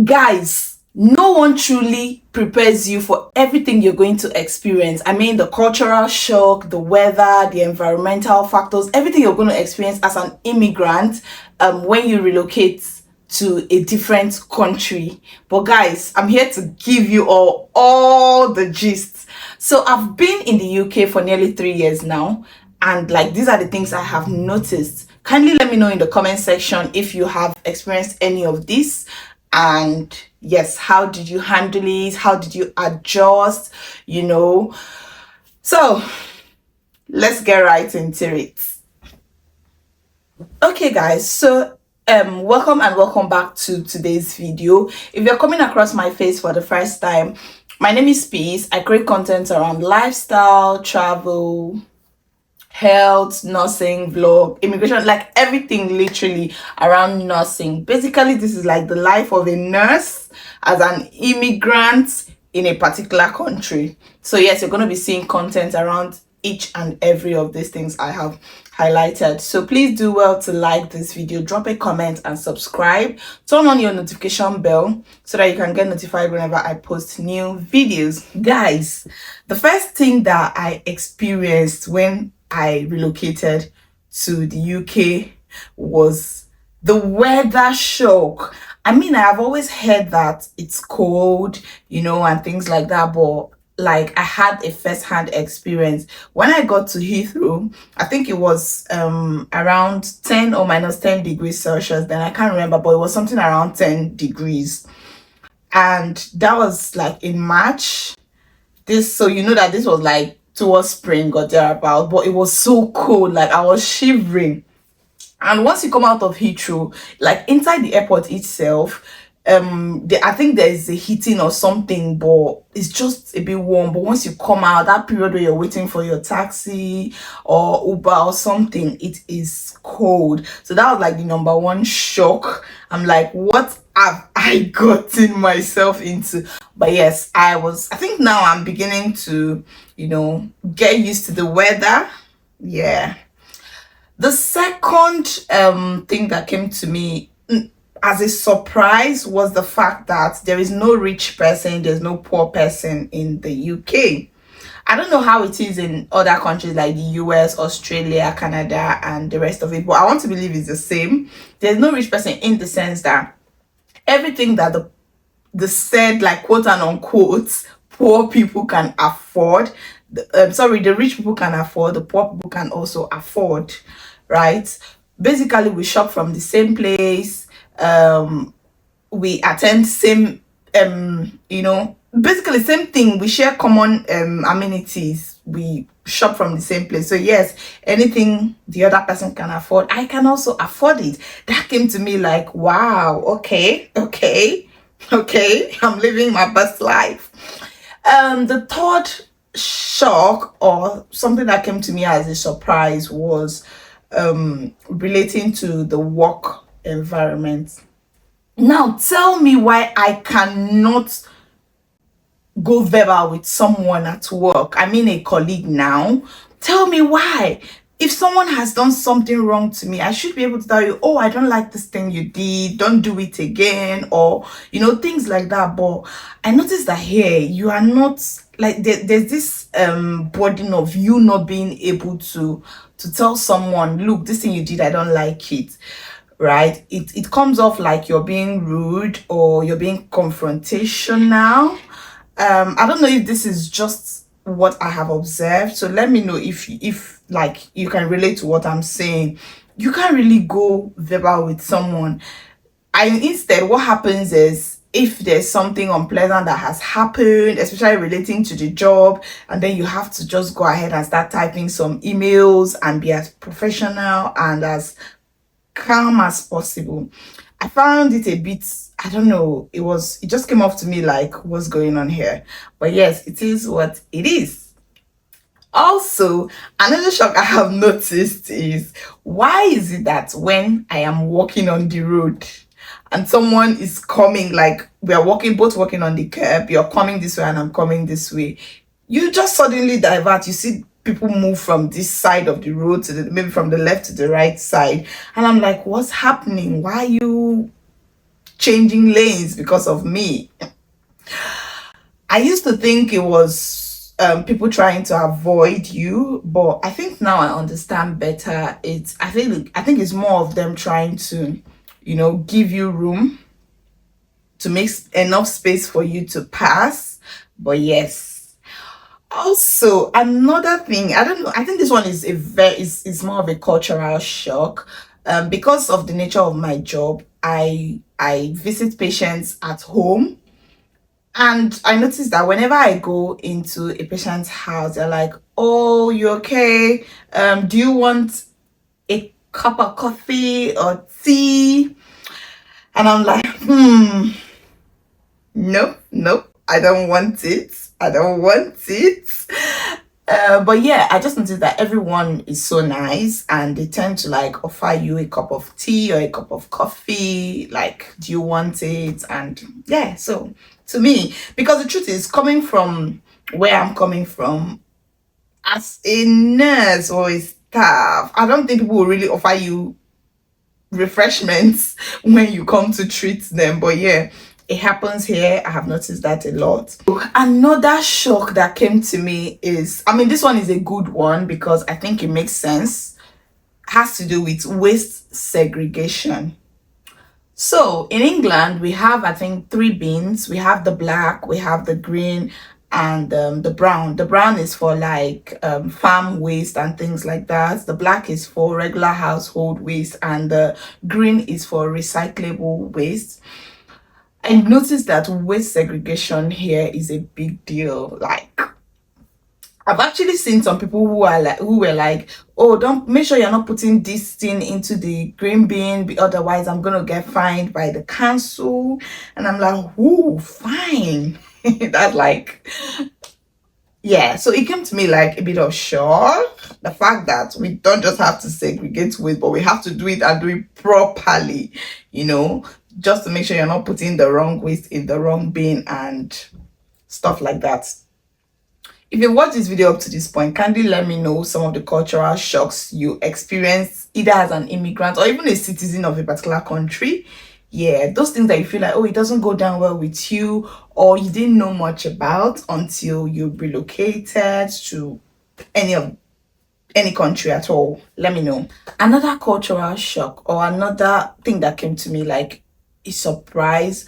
Guys, no one truly prepares you for everything you're going to experience. I mean, the cultural shock, the weather, the environmental factors, everything you're going to experience as an immigrant when you relocate to a different country. But guys, I'm here to give you all the gist. So I've been in the UK for nearly 3 years now, and like these are the things I have noticed. Kindly let me know in the comment section if you have experienced any of this, and yes, how did you handle it? How did you adjust? So let's get right into it. Okay guys, so welcome and welcome back to today's video. If you're coming across my face for the first time, my name is Peace. I create content around lifestyle, travel, health, nursing, vlog, immigration, like everything literally around nursing. Basically, this is like the life of a nurse as an immigrant in a particular country. So yes, you're going to be seeing content around each and every of these things I have highlighted. So please do well to like this video, drop a comment and subscribe. Turn on your notification bell so that you can get notified whenever I post new videos. Guys, the first thing that I experienced when I relocated to the UK was the weather shock. I mean, I have always heard that it's cold, and things like that, but like I had a first-hand experience when I got to Heathrow. I think it was around 10 or minus 10 degrees Celsius. Then I can't remember, but it was something around 10 degrees, and that was like in March. So that this was like towards spring or thereabout, but it was so cold, like I was shivering. And once you come out of Heathrow, like inside the airport itself, I think there is a heating or something, but it's just a bit warm. But once you come out, that period where you're waiting for your taxi or Uber or something, it is cold. So that was like the number one shock. I'm like, what have I gotten myself into? But yes, I think now I'm beginning to, get used to the weather. Yeah. The second thing that came to me as a surprise was the fact that there is no rich person, there's no poor person in the UK. I don't know how it is in other countries like the US, Australia, Canada, and the rest of it, but I want to believe it's the same. There's no rich person in the sense that everything that the said, like, quote and unquote, poor people can afford. The rich people can afford, the poor people can also afford, right? Basically, we shop from the same place, we attend same, basically same thing. We share common amenities. We shop from the same place. So yes, anything the other person can afford, I can also afford it. That came to me like, wow, okay, I'm living my best life. The third shock, or something that came to me as a surprise, was relating to the work environment. Now tell me why I cannot go verbal with someone at work. I mean, a colleague now. Tell me why. If someone has done something wrong to me, I should be able to tell you, oh, I don't like this thing you did, don't do it again, or things like that. But I noticed that here you are not, like, there's this burden of you not being able to tell someone, look, this thing you did, I don't like it, right? It comes off like you're being rude or you're being confrontational. I don't know if this is just what I have observed, so let me know if like you can relate to what I'm saying. You can't really go verbal with someone. Instead, what happens is, if there's something unpleasant that has happened, especially relating to the job, and then you have to just go ahead and start typing some emails and be as professional and as calm as possible. I found it a bit, I don't know, it just came off to me like, what's going on here? But yes, it is what it is. Also, another shock I have noticed is, why is it that when I am walking on the road and someone is coming, like we are both walking on the curb, you're coming this way and I'm coming this way, you just suddenly divert. You see people move from this side of the road to maybe from the left to the right side, and I'm like, what's happening? Why are you changing lanes because of me. I used to think it was people trying to avoid you, but I think now I understand better. I think it's more of them trying to, give you room to make enough space for you to pass. But yes, also another thing, I don't know, I think this one is more of a cultural shock. Because of the nature of my job, I visit patients at home, and I noticed that whenever I go into a patient's house, they're like, "Oh, you okay? Do you want a cup of coffee or tea?" And I'm like, nope, nope, I don't want it. I don't want it. But yeah, I just noticed that everyone is so nice, and they tend to like offer you a cup of tea or a cup of coffee. Like, do you want it? And yeah, so to me, because the truth is, coming from where I'm coming from, as a nurse or a staff, I don't think people will really offer you refreshments when you come to treat them. But yeah, it happens here. I have noticed that a lot. Another shock that came to me is, I mean, this one is a good one because I think it makes sense, has to do with waste segregation. So in England, we have, I think, three bins. We have the black, we have the green, and the brown. The brown is for like farm waste and things like that. The black is for regular household waste, and the green is for recyclable waste. I noticed that waste segregation here is a big deal. Like, I've actually seen some people who were like, "Oh, don't, make sure you're not putting this thing into the green bin, otherwise I'm gonna get fined by the council." And I'm like, "Ooh, fine." That's like, yeah. So it came to me like a bit of shock. The fact that we don't just have to segregate waste, but we have to do it and do it properly, just to make sure you're not putting the wrong waste in the wrong bin and stuff like that. If you watched this video up to this point, kindly let me know some of the cultural shocks you experienced either as an immigrant or even a citizen of a particular country. Yeah, those things that you feel like, oh, it doesn't go down well with you, or you didn't know much about until you relocated to any country at all. Let me know. Another cultural shock or another thing that came to me like a surprise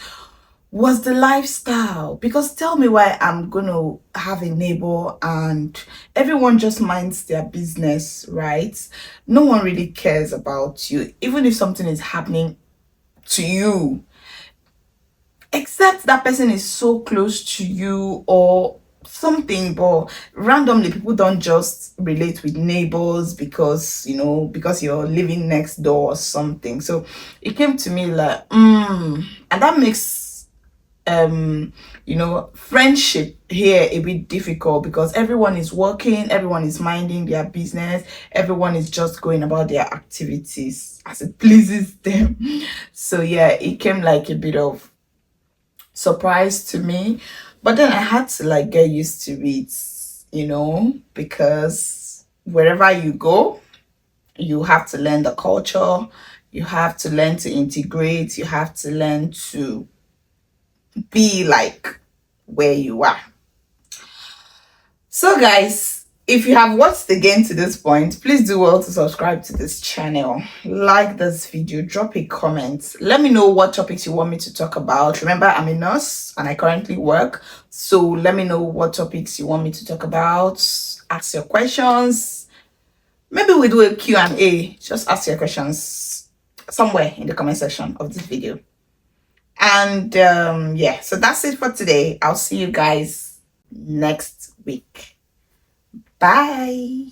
was the lifestyle. Because tell me why I'm gonna have a neighbor and everyone just minds their business, right? No one really cares about you, even if something is happening to you, except that person is so close to you or something. But randomly, people don't just relate with neighbors because because you're living next door or something. So it came to me like, and that makes friendship here a bit difficult because everyone is working, everyone is minding their business, everyone is just going about their activities as it pleases them. So yeah, it came like a bit of surprise to me, but then I had to like get used to it, because wherever you go, you have to learn the culture, you have to learn to integrate, you have to learn to be like where you are. So guys, if you have watched again to this point, please do well to subscribe to this channel, like this video, drop a comment, let me know what topics you want me to talk about. Remember, I'm a nurse and I currently work, so let me know what topics you want me to talk about. Ask your questions. Maybe we do a Q&A. Just ask your questions somewhere in the comment section of this video. And yeah, so that's it for today. I'll see you guys next week. Bye.